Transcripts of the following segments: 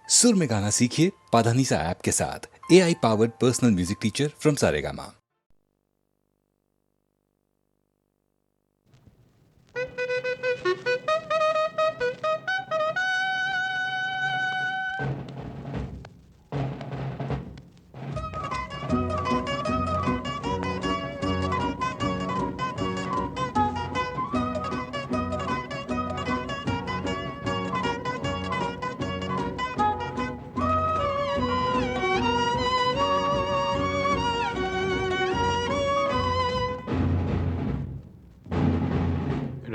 सुर में गाना सीखिए पाधानीसा ऐप के साथ। AI powered personal music teacher from Saregama.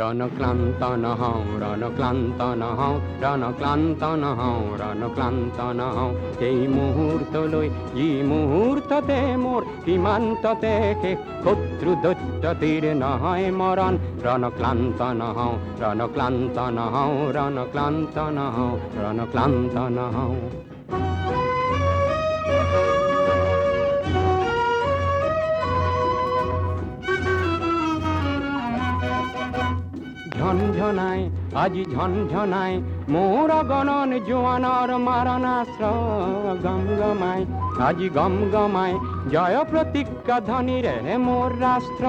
রণক্লান্ত নহও রণক্লান্ত নহও রণক্লান্ত নহও রণক্লান্ত নহও এই মুহূর্ত লৈ ই মুহূর্ততে মোর সীমান্ততে শেষ শত্রু দৈত্যতির নহয় মরণ রণক্লান্ত নহও রণক্লান্ত নহও রণক্লান্ত নহও রণক্লান্ত নহও ঝনঝনায় আজি ঝনঝনায় মোর গণন জোয়ানর মারণাস্ত্র গমগমায় আজি গমগমায় জয় প্রতিজ্ঞা ধনী রে মোর রাষ্ট্র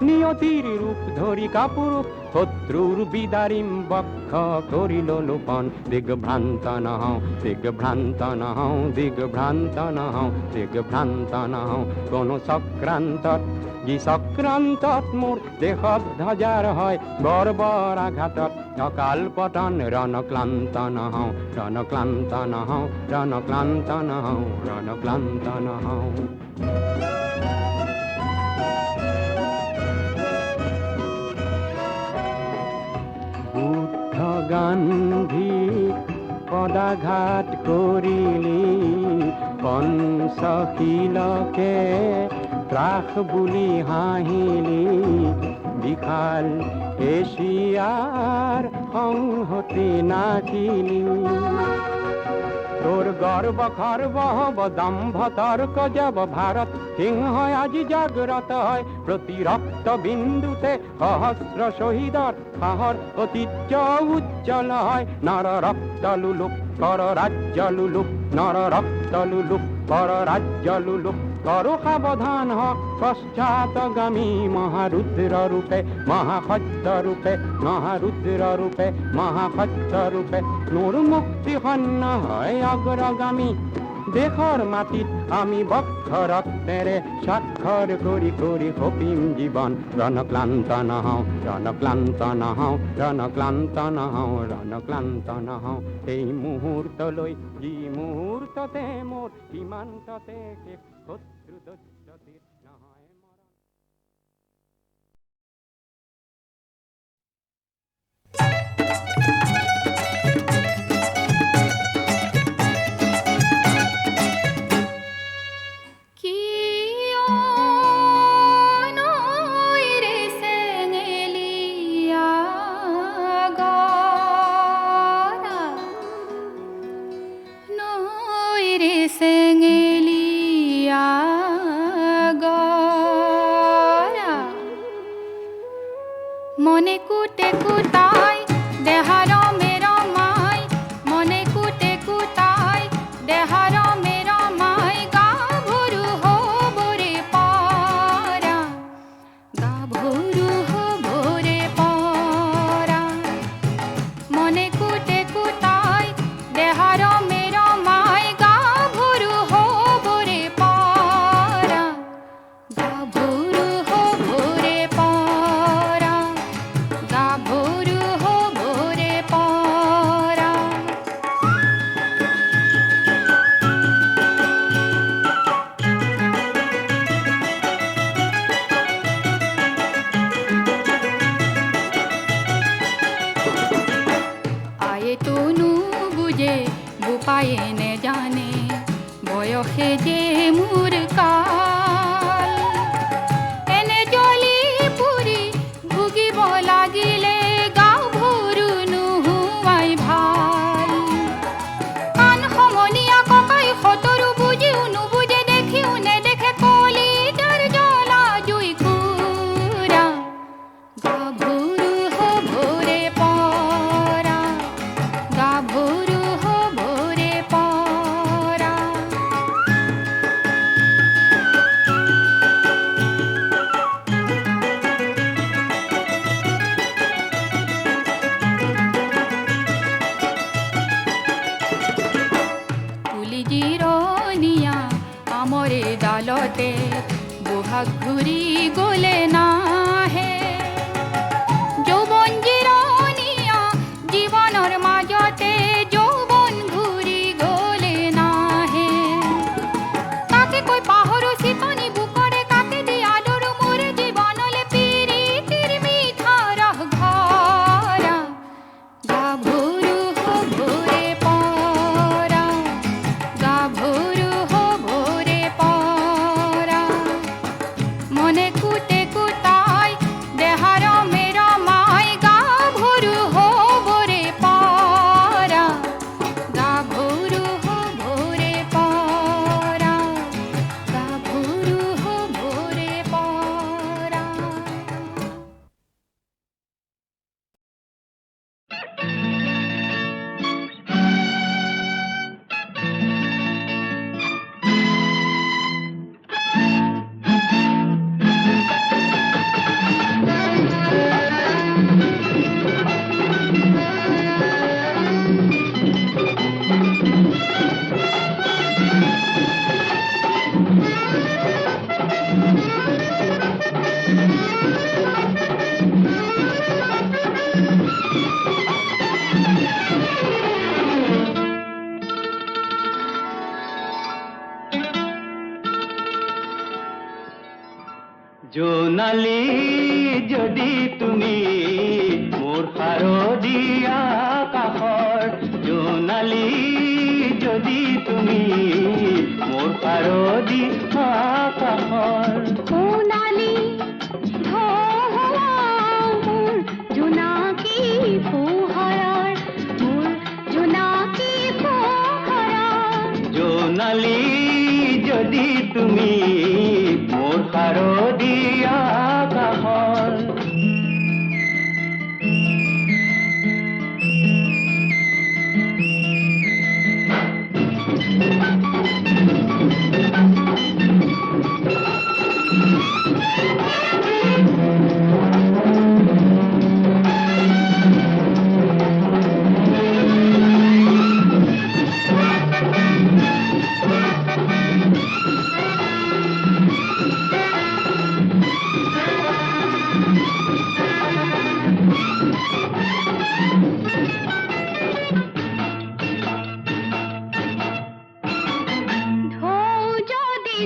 নিয়তির রূপ ধরি কাপুরূপ শত্রুর বিদারিম বক্ষ করিল লোপন দিগভ্রান্ত নহও দিগভ্রান্ত নহও দিগভ্রান্ত নহও দিগভ্রান্ত নহও কোন চক্রান্ত যি চক্রান্তত মোর দেহত ধ্বজার হয় বর্বর আঘাতত অকাল পতন রণক্লান্ত নহও রণক্লান্ত নহও রণক্লান্ত নহও রণক্লান্ত নহও বুদ্ধ গান্ধী পদাঘাত করিলি পঞ্চশীলকে ত্রাস বুলি হাঁহিলি বিশাল এশিয়ার সংহতি নাচিলি তোর গর্ব খর্ব হব দম্ভ তর্ক যাব ভারত সিংহ আজি জাগ্রত হয় প্রতি রক্ত বিন্দুতে সহস্র শহীদর সাহর ঐতিহ্য উজ্জ্বল হয় নর রক্ত লুলুক কর রাজ্য লুলুক নর রক্ত লুলুক কর রাজ্য লুলুক করো সাবধান হ পশ্চাৎগামী মহারুদ্র রূপে মহাখদ্য রূপে মহারুদ্র রূপে মহাখদ্য রূপে নূর মুক্তি হন্য হয় অগ্রগামী দেশর মাটিত আমি বক্ষ রক্তেরে স্বাক্ষর করি করি হপিম জীবন রণক্লান্ত নহও রণক্লান্ত নহও রণক্লান্ত নহও রণক্লান্ত নহও এই মুহূর্ত লৈ যি মুহূর্ততে মোর সীমান্ততে শত্রু দৈত্যতির নহয় মরণ মনে কুটে কুতাই দেহার মের মাই মনে কুটে কুতাই দেহার মের মাই গাভরু হবরে পারা গাভরু হবরে পারা মনে কুটে কুতাই দেহার মের মাই গাভরু হবরে পারা গাভরু হবরে পারা গাভরু হবরে পারা আয়ে তনু বুঝে বুপায়ে নে জানে বয়সে যে মোর কাল এনে জলি পুরি ভুগিব লাগিলে গাও ভৰু নুহুৱাই ভাল আন সমনীয়া ককাই সতৰু বুজিও নুবুজে দেখিও নেদেখে কলি যাৰ জ্বলা জুই কুৰা গাভৰু হবৰে পৰা গাভৰু হবৰে মাজতে বহাগ ঘূৰি গ'লে নাহে যৌৱন জিৰণীয়া জীৱনৰ মাজতে যৌৱন ঘূৰি গ'লে নাহে কাকে কৈ পাহৰো চিকনি বুকৰে কাকে দি আদৰো মোৰ জীৱনলে প্ৰীতিৰ মিঠা ৰস ভৰা গাভৰু হবৰে পৰা গাভৰু হবৰে পৰা মনে কুটে কুটাই দেহাৰ মেৰা মাই গাভৰু হবৰে পৰা গাভৰু হবৰে পৰা গাভৰু হবৰে পৰা জোনালী যদি তুমি মোৰ শাৰদীয়া কাষৰ জোনালী যদি তুমি মোৰ শাৰদীয়া কাষৰ সোণালী ধোৱা মোৰ জোনাকী পোহৰৰ মোৰ জোনাকী পোহৰৰ জোনালী যদি তুমি মোৰ শাৰদীয়া কাষৰ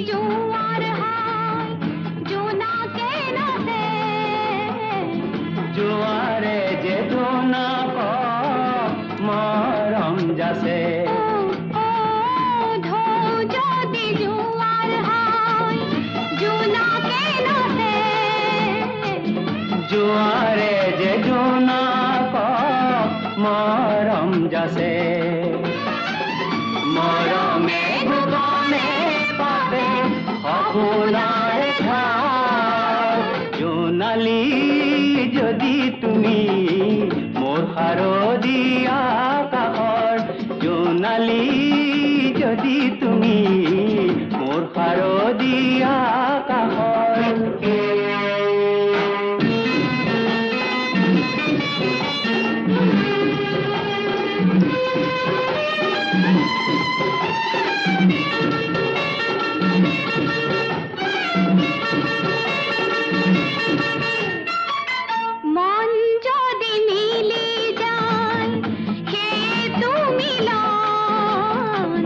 জোৱাৰ হাই জোনাকে নাচে জোৱাৰে যে জোনাক মৰম যাচে যদি জোৱাৰ হাই জোনাকে নাচে জোৱাৰে যে জোনাক মৰম যাচে মৰমে ভুৱনে পাতে সপোনাৰ ঠাই জোনালী যদি তুমি মোৰ শাৰদীয়া কাষৰ জোনালী যদি তুমি মোৰ শাৰদীয়া কাষৰ মন যদি মিলি যায় সেইটো মিলন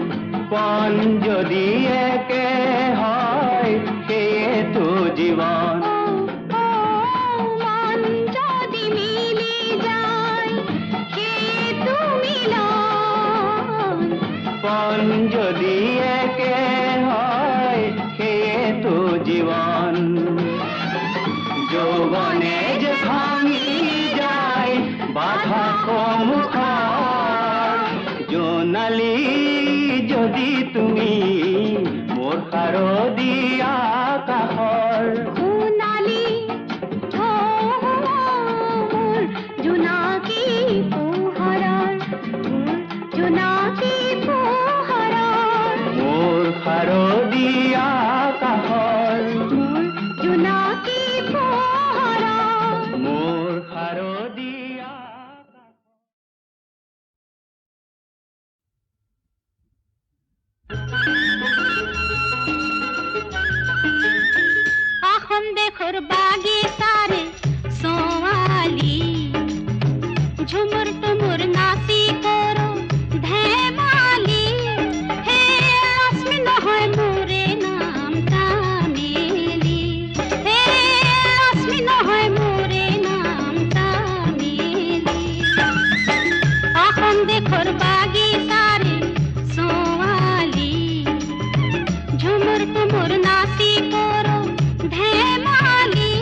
পণ যদি একে হয় সেইটো জীৱন মন যদি মিলি যায় সেইটো মিলন পণ যদি একে হয় সেইটো জীৱন যৌৱনে যে ভাঙি যায় বাধা সন্মুখৰ জোনালী যদি তুমি মোৰ শাৰদীয়া কাষৰ সোণালী মোৰ জোনাকী পোহৰৰ মোৰ জোনাকী পোহৰৰ মোৰ শাৰদীয়া কাষৰ মোৰ জোনাকী পোহৰৰ মোৰ শাৰদীয়া কাষৰ देखोर बागी सारे सोवाली झुमुर टुमुर नासी करो धैमाली हे लक्ष्मी নহয় মোরে নাম তামিলি হে লক্ষ্মী নহয় মোরে নাম তামিলি এখন দেখোর বাগি সারে সোয়ালি ঝুমুর টুমুর নাচি করো ধেমালি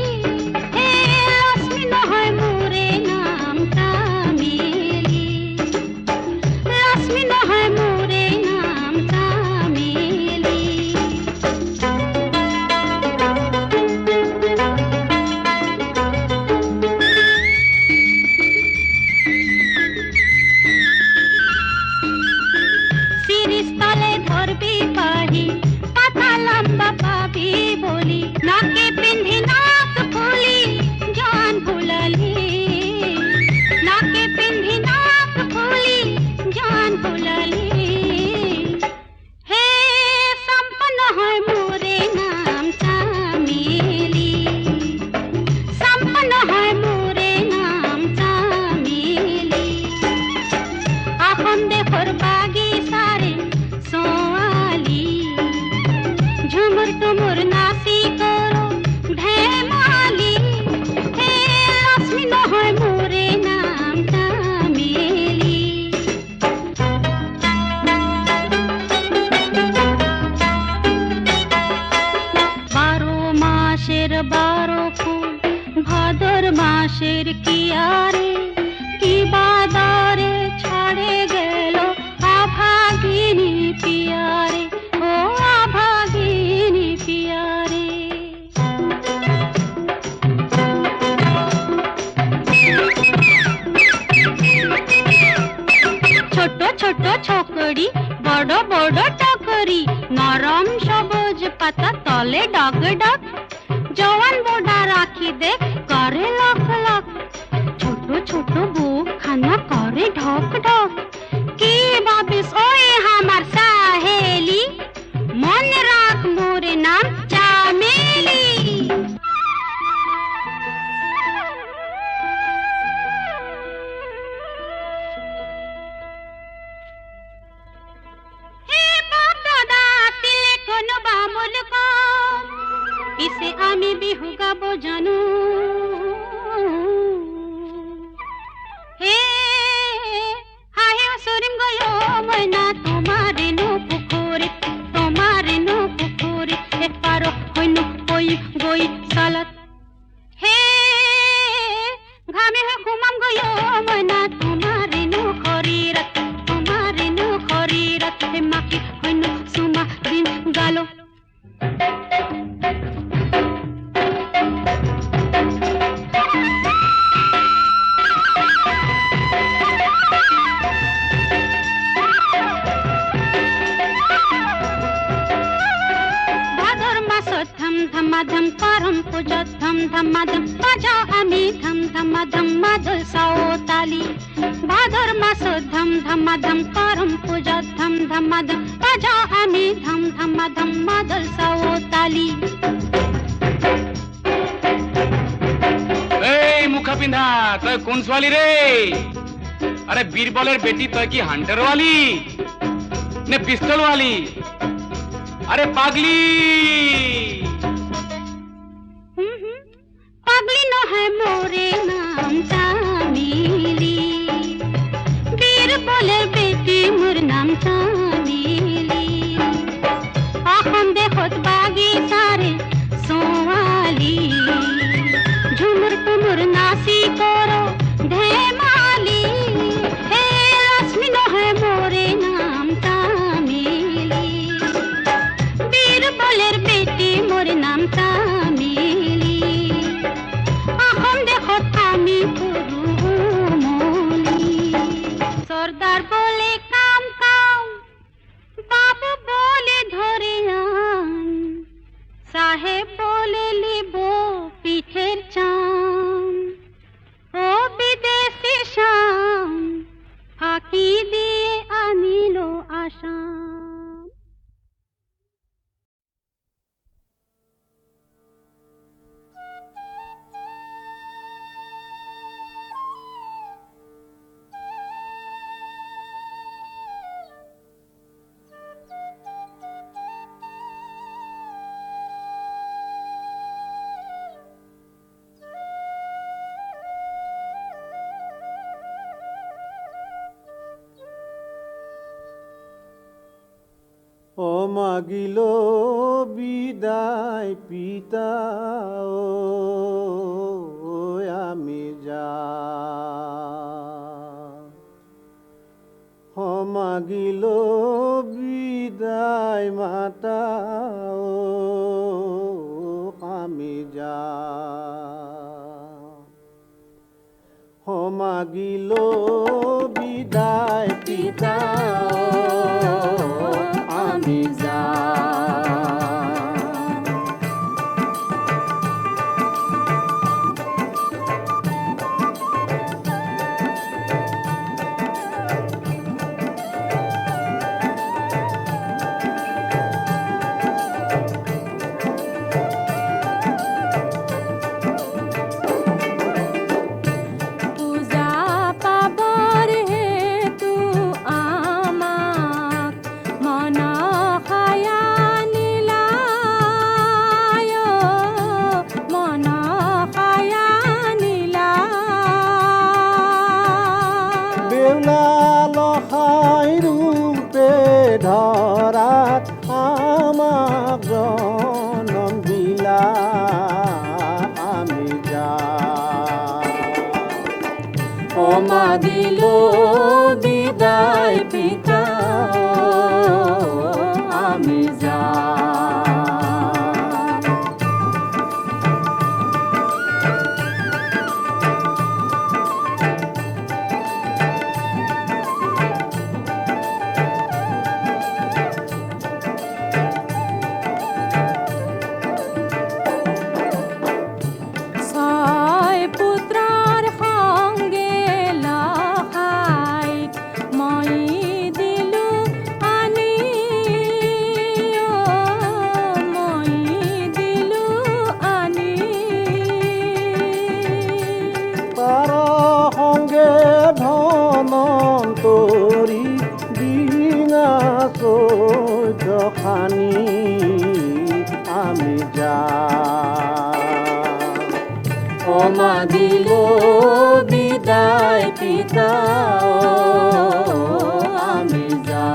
হে লক্ষ্মী নহয় মোরে নাম তামিলি লক্ষ্মী নহয় মোরে নাম তামিলি শিরিষতলে ধরবি পাহি পাতা লম্বা পাবি বলি নাকে পিন্ধি নাক ফুলি জান ভুলালি নাকে পিন্ধি নাক ফুলি জান ভুলালি হে সম্পন্ন হয় মোরে নাম তামিলি সম্পন্ন হয় মোরে নাম তামিলি এখন দেখোর বাগি সারে সোয়ালি ঝুমুর টুমুর নাচি করো ধেমালি হে লক্ষ্মী নহয় মোরে নাম তামিলি বারো মাসের বারো ফুল ভাদর মাসের কিয়ারে কি বাদারে ছাড়ে গেল আভাগিনী পিয়ারে ও আভাগিনী পিয়ারে ছোট ছোট ছকড়ি বড় বড় টকরি নরম সবুজ পাতা তলে ডগ ডগ জওয়ান বোডা রাখি দেখ করে লক লক ছোট ছোট বুক খানা করে ঢক ঢক কি ভাবিস ওই আমার সাহেলি মনে রাখ মোর নাম চামেলি হে বাপ দাদা তিলে কোনো বামুল কম পিছে আমি বিহু গাবো জানো হে হাহে সরিম গয়ো ময়না তোমারে নো পুকুরে এপারো হইনু কই গই সালাত হে ঘামে ঘুমাম গয়ো ময়না তোমারে নো খরিরাত হে মাকি হইনু সুমা দিন গালো ভাদর মাসত ধম ধমাধম করম পূজা ধম ধমাধম বাজাও আমি ধম ধমাধম মাদল সাওতালি ভাদর মাসত ধম ধমাধম করম পূজা ধম ধমাধম বাজাও আমি ধম ধমাধম মাদল সাওতালি এই মুখা পিন্ধা তই কোন ছোৱালী রে আরে বীরবলের বেটি তই কি হান্টারওয়ালি নে পিস্তলওয়ালি আরে পাগলি পাগলি নহয় মোরে নাম তামিলি বীরবলের বেটি মোর নাম তামিলি এখন দেখত বাগি সারে সোয়ালি ঝুমুর টুমুর নাচি করো ধেমালি হে লক্ষ্মী নহয় মোরে নাম তামিলি বীরবলের বেটি মোর নাম তামিলি এখন দেখত আমি পুরু মলি সর্দার বলে কাম কাম ও মাগিল বিদায় পিতা ও আমি যা ও মাগিল বিদায় মাতা ও আমি যা ও মাগিল বিদায় পিতা ও আমি যা পূজা পাবৰ হেতু আমাক মনসায়া নিলায়, মনসায়া নিলায়। বেউলা লহাই ৰূপে ধৰাত আমাক জনম দিলা আমি যা ওমা দিল বিদায় পিতা আমি যা ছয় পুত্ৰৰ সংগে লহাই মই দিলো আনি, মই দিলো আনি। তাৰ সংগে ধনন্তৰী দিনা চৈধ্য খানি আমি যা ওমা দিল বিদায় পিতা আমি যা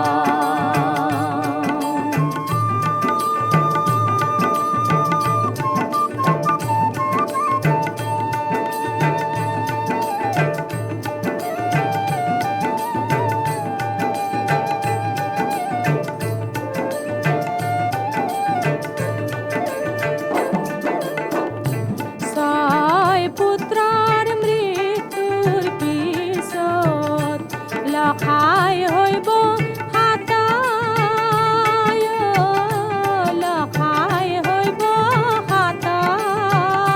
ছয় পুত্ৰৰ মৃত্যুৰ পিছত লখাই হৈব হাতায়, লখাই হৈব হাতায়।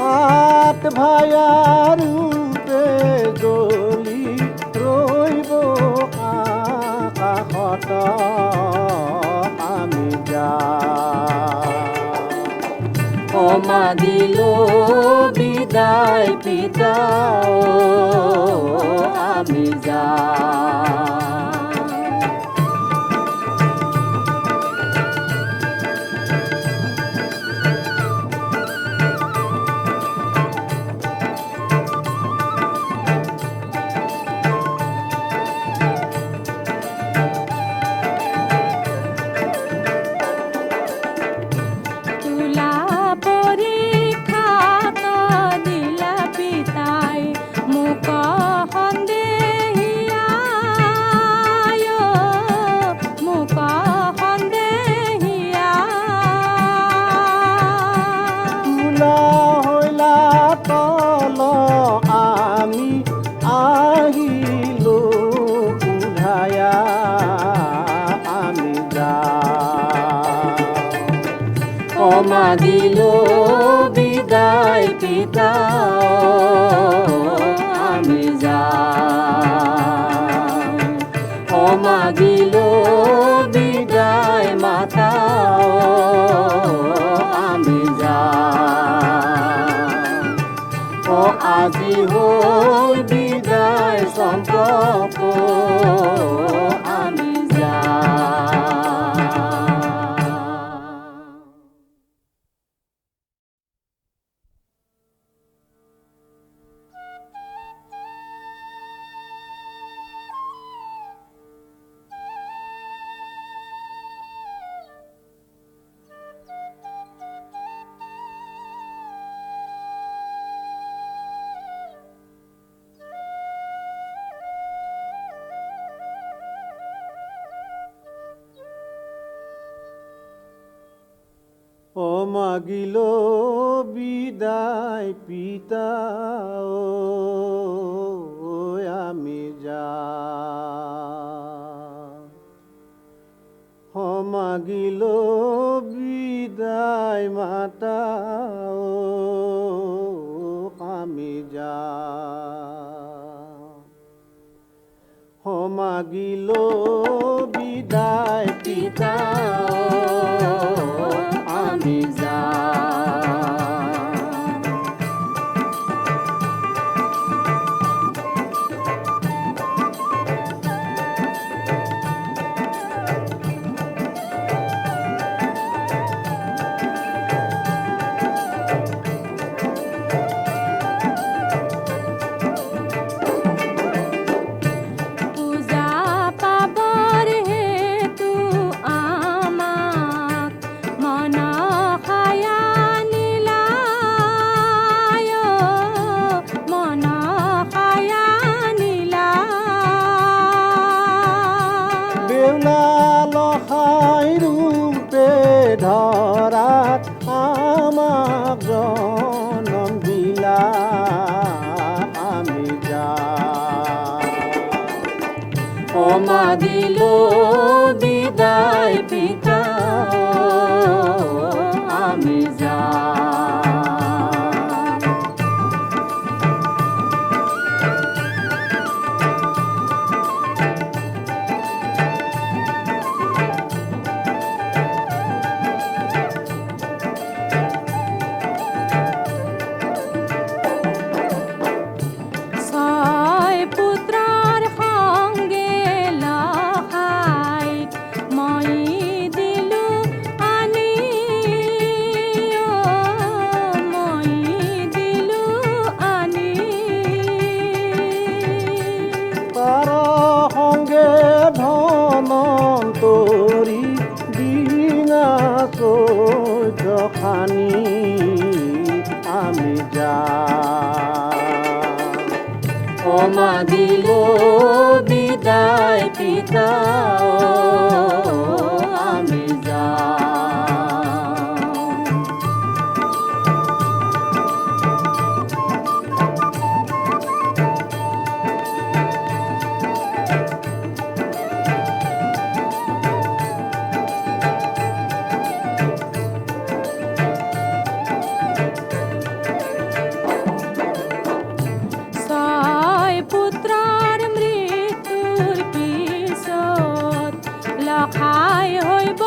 হাত ভায়া ৰূপে জ্বলি ৰৈব আকাশত আমি যা ওমা দিল বিদায় পিতা আমি যা তুলা পৰীক্ষাত দিলা পিতাই মোক সন্দেহিয়াই, মোক সন্দেহিয়াই। তোলা হৈলা তল আমি আহিলো উধায়া আমি যা ওমা দিল বিদায় পিতা আমি যা ওমা দিল বিদায় মাতা আমি যা ও আজি হ'ল বিদায় সম্পৰ্ক আমি যা ও মাগিল বিদায় পিতা ও আমি যাই ও মাগিল বিদায় মাতা ও আমি যাই ও মাগিল বিদায় পিতা আমি যাই পূজা পাবৰ হেতু আমাক মনসায়া নিলায় মনসায়া নিলায় বেউলা লখাই ৰূপে ধৰাত আমাক জনম দিলা আমি যাই ওমা দিল বিদায় পিতা আমি যাই ছয় পুত্ৰৰ সংগে লখাই মই দিলো আনি মই দিলো আনি তাৰ সংগে ধনন্তৰী দিনা চৈধ্য খানি আমি যাই ওমা দিল বিদায় পিতা আমি যাই ছয় পুত্ৰৰ মৃত্যুৰ পিছত লখাই হৈব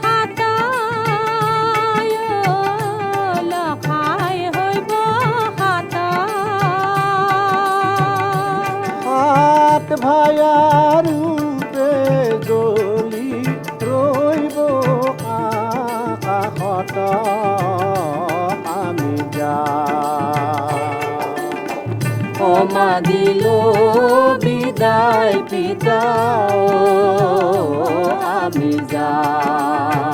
হাতায় লখাই হৈব হাতায় হাত ভায়া ৰূপে জ্বলি ৰৈব আকাশত আমি যাই ওমা দিল বিদায় পিতা আমি যাই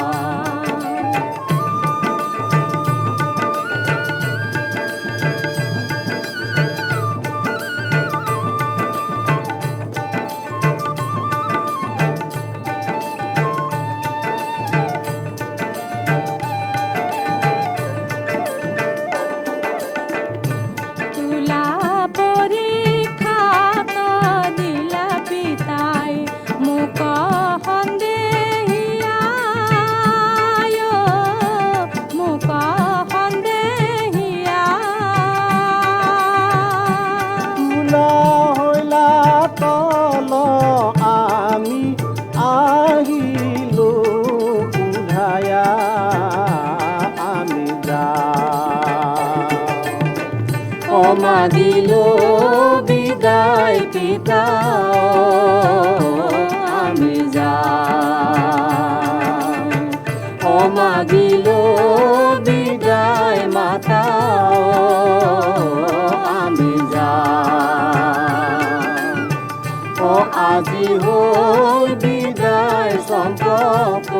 তুলা পৰীক্ষাত দিলা পিতাই মোক সন্দেহিয়ায় মোক সন্দেহিয়া তোলা হৈলা তল আমি আহিলো উধায়া আমি যাই ওমা দিল বিদায় পিতা আমি যাই ওমা দিল বিদায় মাতা আমি যাই ও আজি হ'ল বিদায় সম্পৰ্ক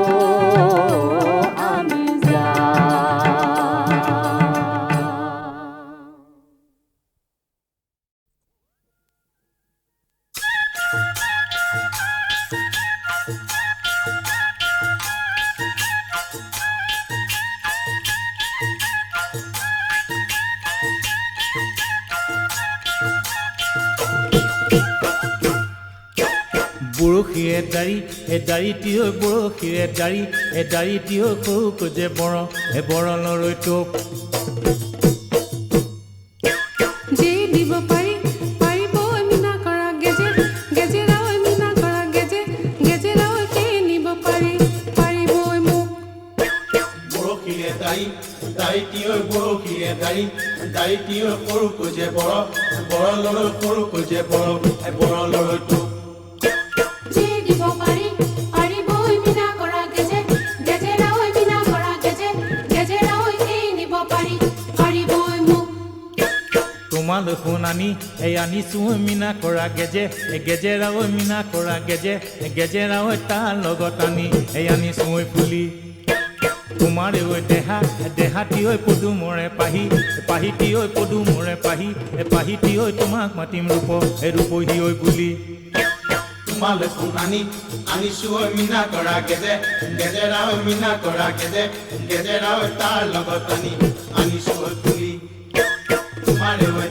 আমি যাই বৰশীৰে দাড়িটি ঐ বৰশীৰে দাড়িটি ঐ সৰুকৈ যে বৰলৰ টোপ যে দিব পাৰি পাৰিব মিনা কৰা গেজেৰা ঐ মিনা কৰা গেজেৰা ঐ কে নিব পাৰি পাৰিব মোক বৰশীৰে দাড়িটি ঐ বৰশীৰে দাড়িটি ঐ সৰুকৈ যে বৰলৰ সৰুকৈ যে বৰলৰ টোপ যে দিব পাৰি পাৰিব মিনা কৰা গেজেৰা ঐ মিনা কৰা গেজেৰা ঐ কে নিব পাৰি পাৰিব মোক তোমালৈ সোণানী আনিছো মিনা কৰা গেজেৰা ঐ মিনা কৰা গেজেৰা ঐ তাৰ লগত আনি আনিছো ফুলি তোমাৰে ঐ দেহাটি ঐ পদুমৰে পাহিটি ঐ পদুমৰে পাহিটি ঐ তোমাক মাতিম ৰূপহী ঐ বুলি তোমালৈ সোণানী আনিছো মিনা কৰা গেজেৰা ঐ মিনা কৰা গেজেৰা ঐ তাৰ লগত আনিছো ফুলি তোমাৰে ঐ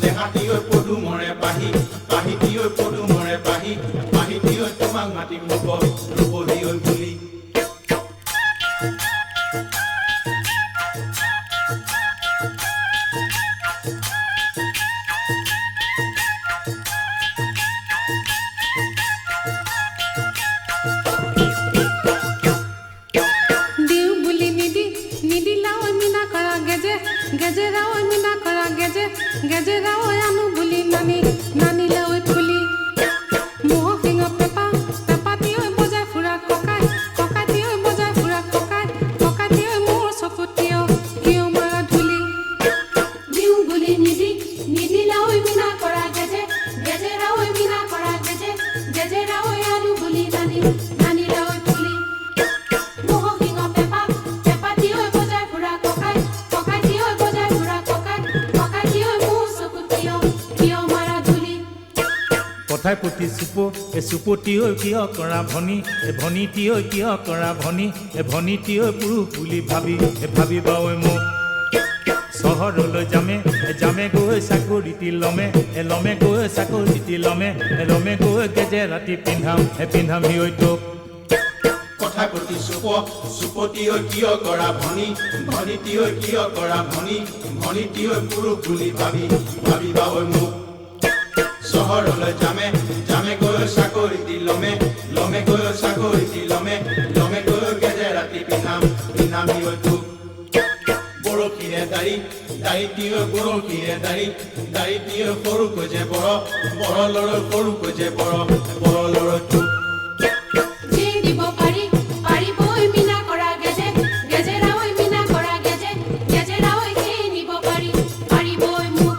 দেহাটি ঐ পদুমৰে পাহিটি ঐ পদুমৰে পাহিটি ঐ তোমাক মাতিম ৰূপহী ঐ বুলি দিও বুলি নিদিলা ঐ মিনা কৰা গেজেৰা ঐ মিনা কৰা গেজেৰা ঐ আনো বুলি নানিলা ঐ ফুলি মহ শিঙ পেপাতি ঐ বজাই ফুৰা ককাইতি ঐ বজাই ফুৰা ককাইতি ঐ মোৰ চকুত কিয় মাৰা ধূলি দিও বুলি নিদিলা ঐ মিনা কৰা গেজেৰা ঐ মিনা কৰা গেজেৰা ঐ আনো বুলি নানিলা ঐ ফুলি মহ শিঙ পেপাতি ঐ বজাই ফুৰা ককাইতি ঐ বজাই ফুৰা ককাইতি ঐ মোৰ চকুত কিয় মাৰা ধূলি কথাই প্ৰতি চুপতি ঐ কিয় কৰা ভনীটি ঐ কিয় কৰা ভনীটি ঐ পুৰুষ বুলি ভাবিবা ঐ মোক চহৰলৈ যামে গৈ চাকৰিটি লমে গৈ চাকৰিটি লমে গৈ গেজেৰাটি পিন্ধাম ঐ তোক কথা প্ৰতি চুপতি ঐ কিয় কৰা ভনীটি ঐ কিয় কৰা ভনীটি ঐ পুৰুষ বুলি ভাবিবা ঐ মোক চহৰলৈ যামে গৈ চাকৰিটি লমে গৈ চাকৰিটি লমে গৈ গেজেৰাটি পিন্ধাম ঐ তোক বৰশীৰে দাড়িটি ঐ বৰশীৰে দাড়িটি ঐ সৰুকৈ যে বৰলৰ সৰুকৈ যে বৰলৰ তোক যে দিব পাৰি পাৰিব মিনা কৰা গেজেৰা ঐ মিনা কৰা গেজেৰা ঐ কে নিব পাৰি পাৰিব মোক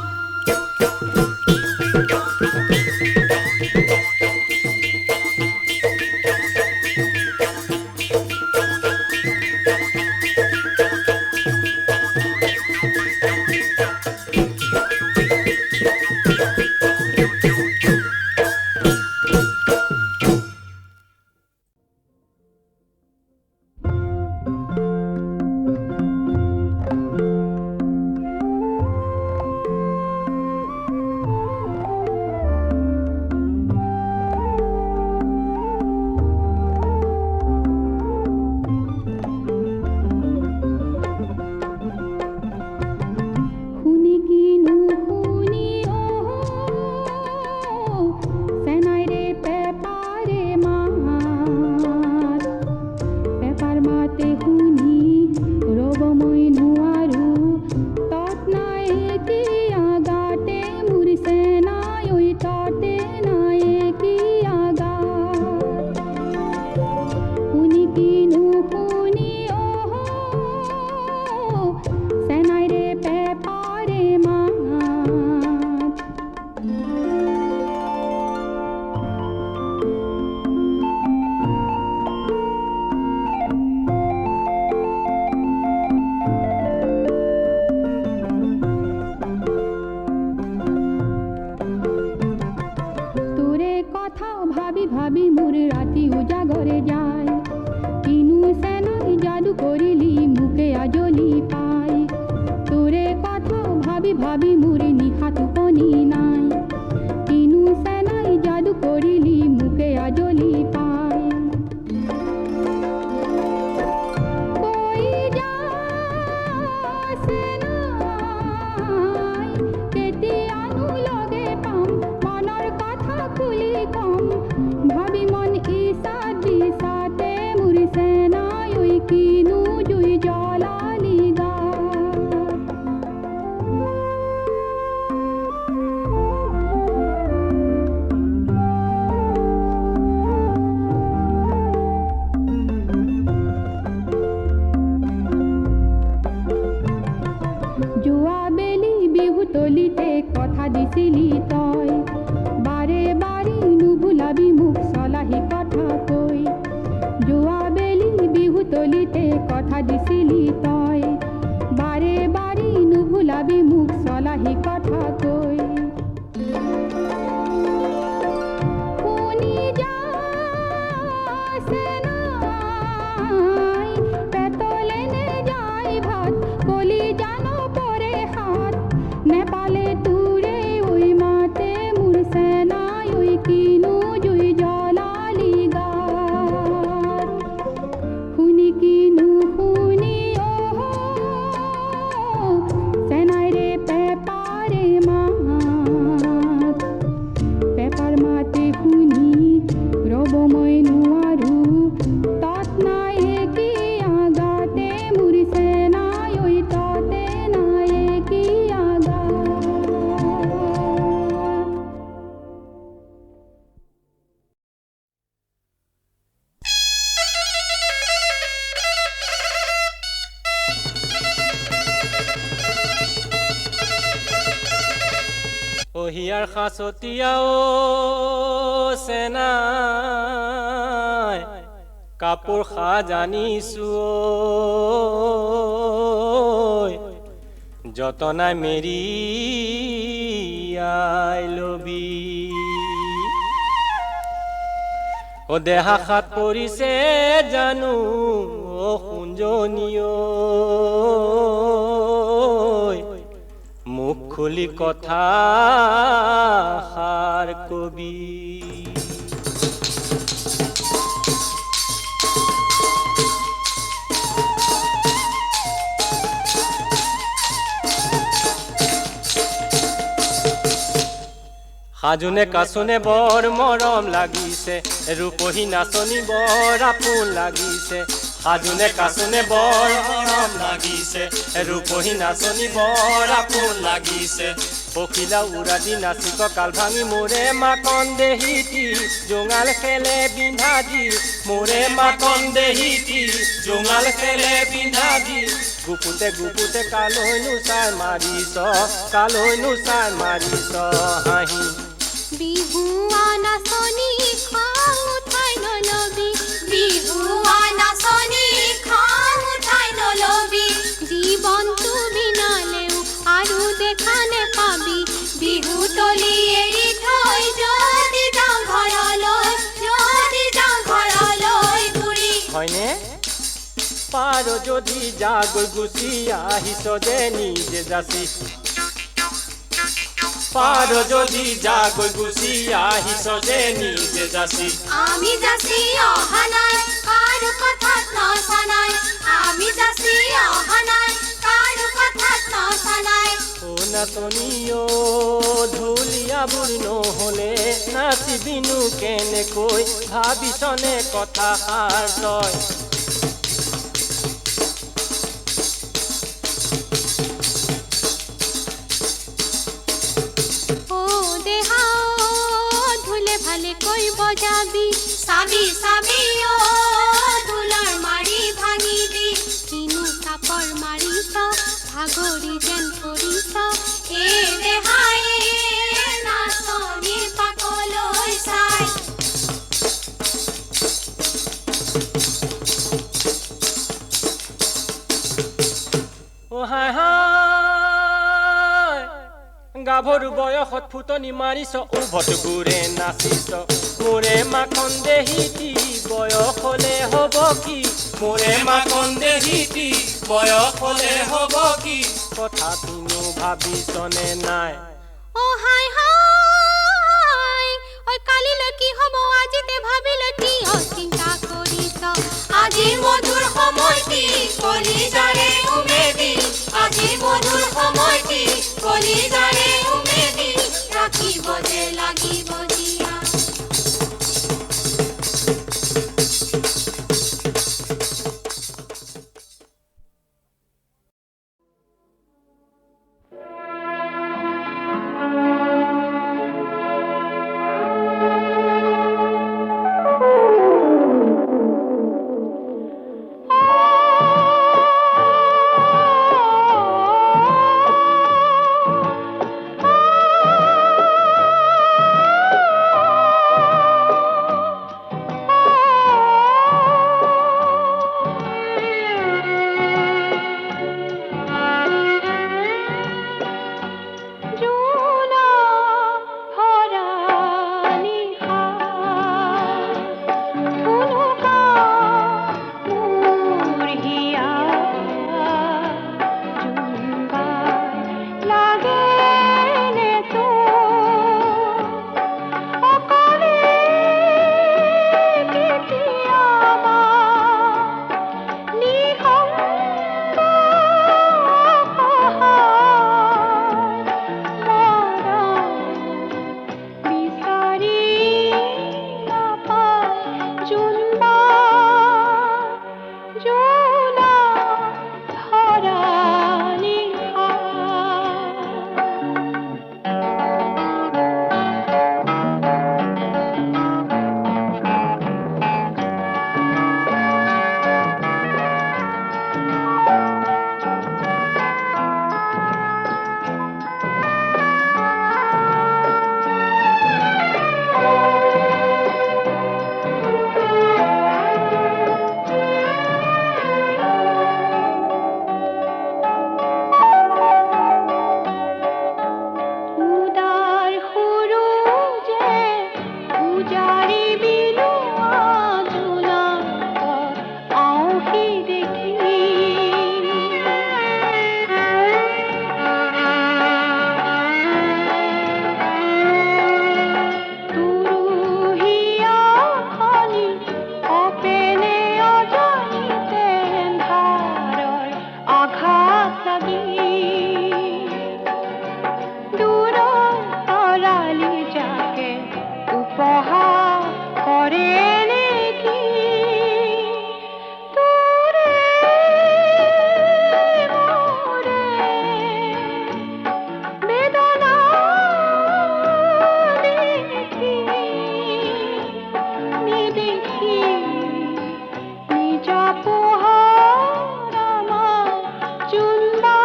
ভাবি মোৰে নিশা টোপনি নাই কিনো চেনাই যাদু কৰিলি মোকে কথা দিছিলি তই বাৰে বাৰী নুভুলাবি মোক চলাহি কথা কৈ শুনি যাছে নাই পেটলে নে যাই ভাত কলি জানো পৰে হাত নেপালে তোৰে ওই মাতে মোৰ সেনাই ওই কিনো জুই জ্বলালি গাত শুনি কিনো শুনি সেনাই ৰে পেপাৰে মাত পেপাৰ মাতে শুনি ৰব মই নোৱাৰো তাত নাই কি আগাতে মোৰ সেনাই ঐ তাতে নাই কি আগা হিয়াৰ সাঁচতীয়াও চেনাই কাপোৰ সাজানিছো যতনাই মেৰিয়াই লবি ও দেহা হাত পৰিছে জানো ও সুঞ্জনীয় মুখ খুলি কথা সাৰ কবি সাজুনে কাচুনে বৰ মৰম লাগিছে ৰূপহী নাচনী বৰ আপোন লাগিছে সাজুনে কাচুনে বৰ মৰম লাগিছে ৰূপহী নাচনী বৰ আপোন লাগিছে পখিলা উৰাদি নাচিক কাল ভাঙি মোৰে মাকন দেহিটি জোঙাল খেলে বিন্ধাজি মোৰে মাকন দেহিটি জোঙাল খেলে বিন্ধাজি গুপুতে গুপুতে কালৈনো চাই মাৰিছ কালৈনো চাই মাৰিছ হাঁহি বিহুৱা নাচনী খং উঠাই নলবি বিহুৱা নাচনী খং উঠাই নলবি জীৱনটো বিনালেও আৰু দেখা নেপাবি বিহু তলি এৰি থৈ যদি যাওঁ ঘৰলৈ ঘূৰি হয়নে পাৰ যদি যাগৈ গুচি আহিছ যে নিজে যাচি পাৰ যদি যাগৈ গুচি আহিছ যে নিজে যাচি আমি যাচি অহা নাই কাৰো কথাত নচা নাই আমি যাচি অহা নাই কাৰো কথাত নচা নাই ও নাচনীয় ঢুলীয়াবোৰ নহ'লে নাচিবিনো কেনেকৈ ভাবিছনে কথা সাৰ তই ভালে কৈ বজাবি চাবি চাবি ও ধুলাৰ মাৰি ভাঙিবি কিনো চাপৰ মাৰিছ ভাগৰি যেন পৰিছ এ দেহাই নাচনী পাকলৈ চাই ও হাই হাই গাভৰু বয়সত ফুটনি মাৰিছ উভত ঘূৰে নাচিছ মোৰে মাখন দেহিটি বয়স হলে হ'ব কি মোৰে মাখন দেহিটি বয়স হলে হ'ব কি কথা কিনো ভাবিছনে নাই ও হাই হাই ঐ কালিলৈ কি হ'ব আজিতে ভাবিলৈ কি চিন্তা কৰিছ আজি মধুৰ সময়টি কলিজাৰে উমেদি আজি মধুৰ সময়টি কলিজাৰে উমেদি ৰাখিব যে লাগিব জিয়া চুম্বা জোলা ধরা নিশা উদার খুরুজে উজারি বিলুয়া জোলা আউহি দেখি তুরুহিয়া খনি অপেনে অজানিতে ধারর আঘাত লাগি দূর তরালি যাকে উপহার করে নেকি তোরে মোরে বেদনা দেখি নিদেখি নিজ পোহার আমার চুম্বা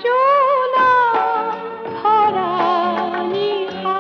জোলা ধরা নিশা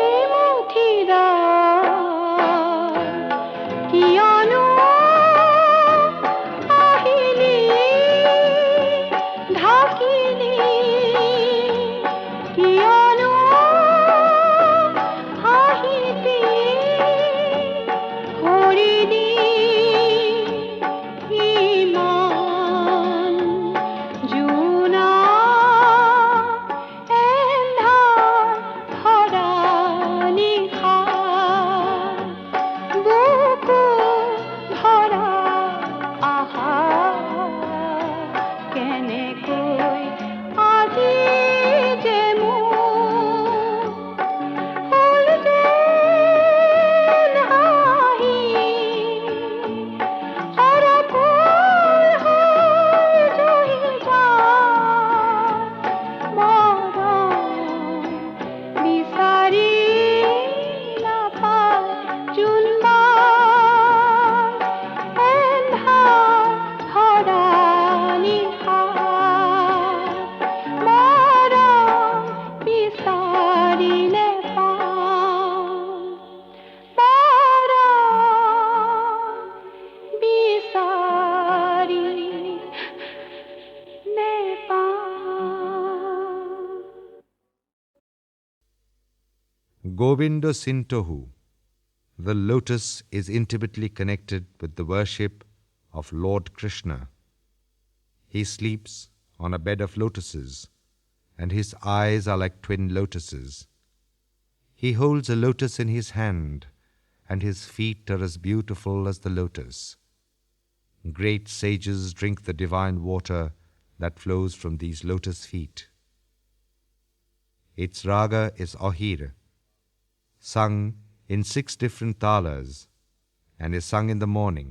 এই মথিরা কিয়নো আহিলি ঢাকিলি কিয়নো হাঁহিলি কৰিলি ইমান জোনা এন্ধাৰ ধৰা নিশা বুকু ধৰা আহা কেনেকৈ আজি যে মোৰ হ'ল যেন হাঁহি সৰকুল হৈ জহি যায় মৰম বিচাৰি নাপায় চুম্বা এন্ধাৰ ধৰা নিশা মৰম বিচাৰিলে পাওঁ মৰম বিচাৰিলে পাওঁ Govinda Sintohu. The lotus is intimately connected with the worship of Lord Krishna. He sleeps on a bed of lotuses, and his eyes are like twin lotuses. He holds a lotus in his hand, and his feet are as beautiful as the lotus. Great sages drink the divine water that flows from these lotus feet. Its raga is Ahir, sung in 6 different talas, and is sung in the morning.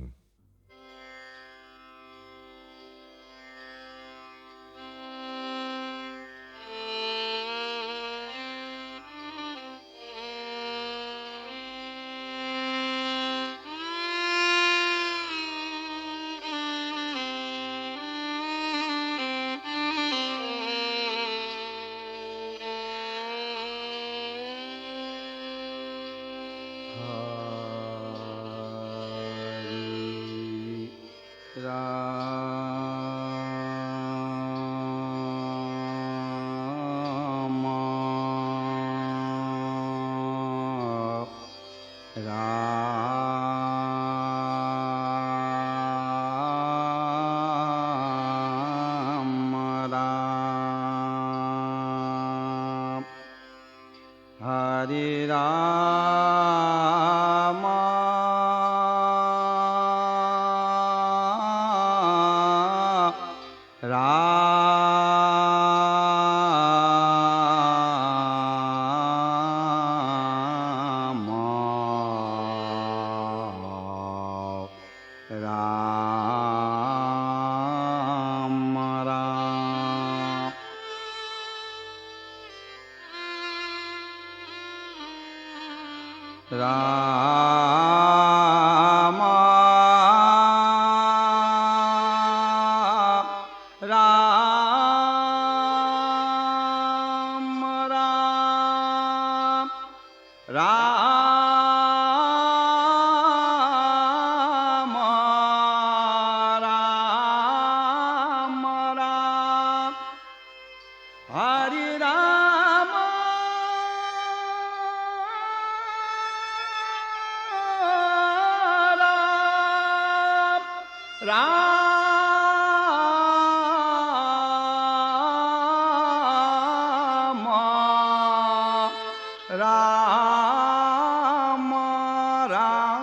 Ram Ram Ram Ram Ram Ram Ram Ram Ram Hari Ram Ram Ram Ram Ram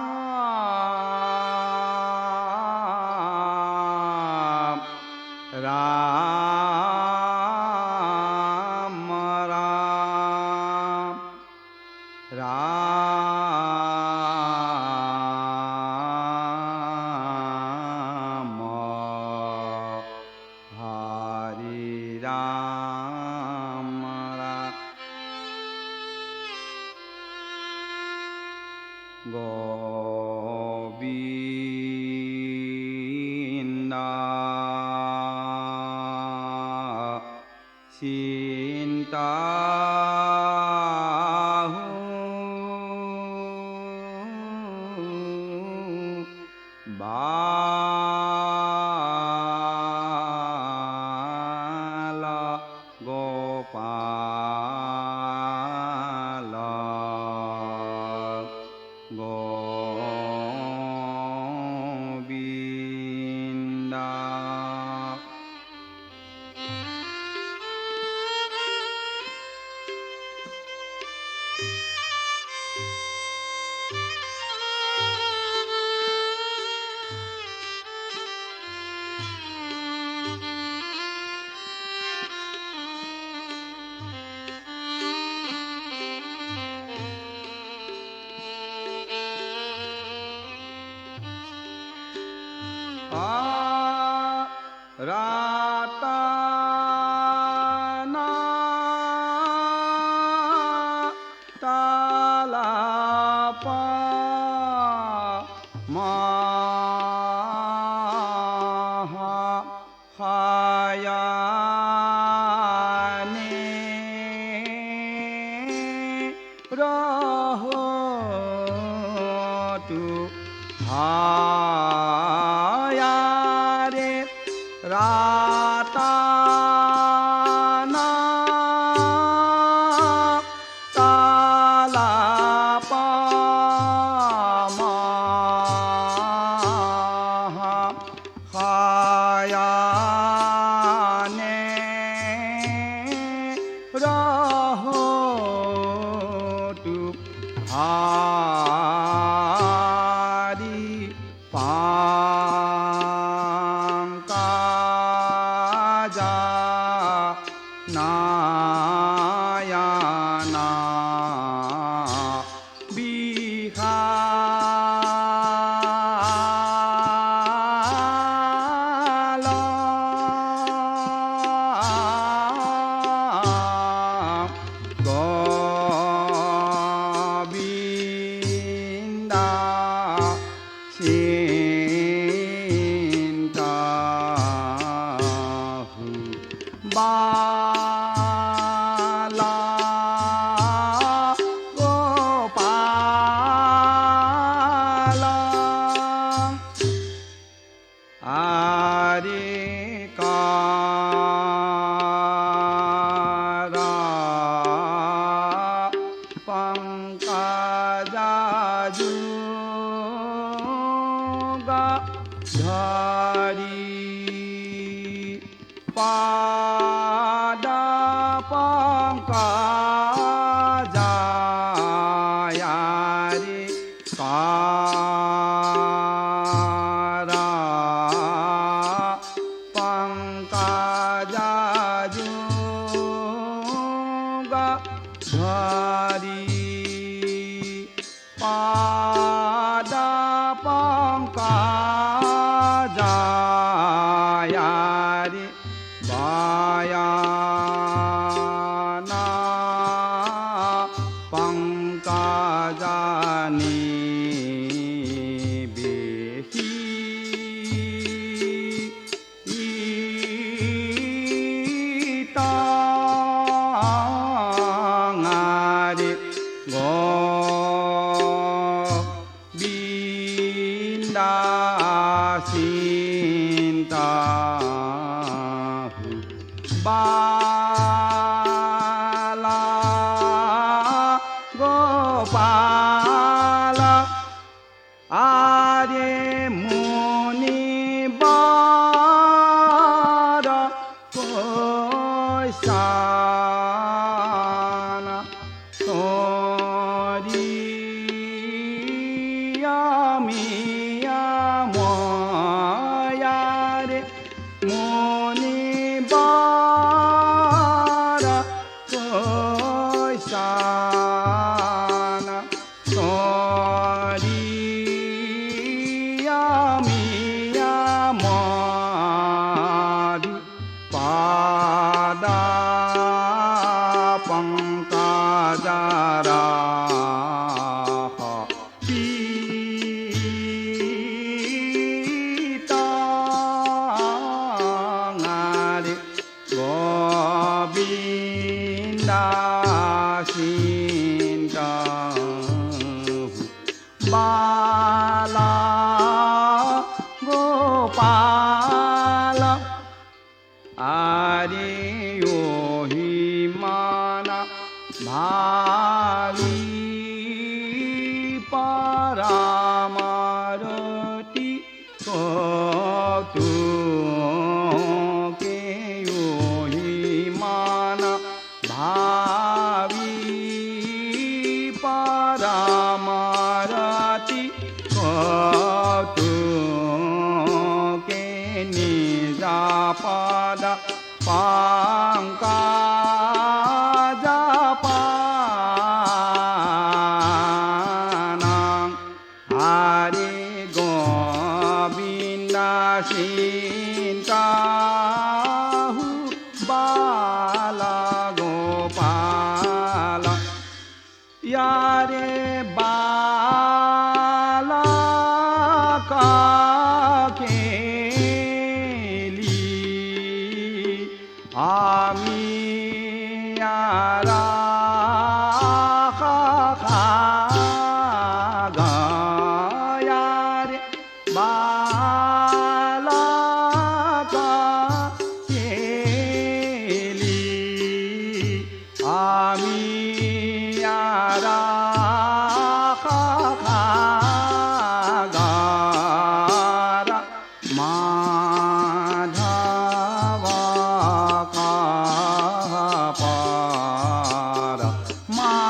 Ram Ram Hari Ram Ram Govinda চিন্তা বাল গোপাল গোবিন্দা রাতানা তালাপা মাহা হায়ানে রহতু হায়ারে রাতানা তালাপা মাহা হায়ানে রহতু হারি পাঙ্কাজা নায়ানা বিহাল গোবিন্দা চিন্তাহু বালা গোপাল আরে কারা পঙ্কজাজু ধারি পাদা পঙ্কজায়ারে কারা পঙ্কজাজু ধারি পাদা Panka Govinda Bala Gopala Adi Muni Bara Koisana Miya moyare moni bara koisana soriya miya madi pada pankajara Bala Gopala Adi Yohimana Bhavi Paramarati Kotu Ke Yohimana Bhavi Paramarati Kotu Ke Nijapada Pankaja Panang Hari Govinda Sintahu Bala Gopala Yare Bala Kakeli Ami Ara Yare Bala Kakeli Ami Ara Gara Madhava Kapara Manang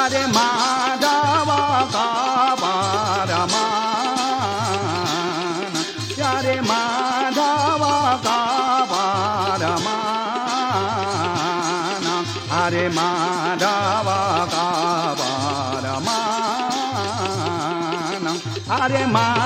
Hare Madhava Kavarama Hare Madhava Kavarama Hare Madhava Kavarama Hare Madhava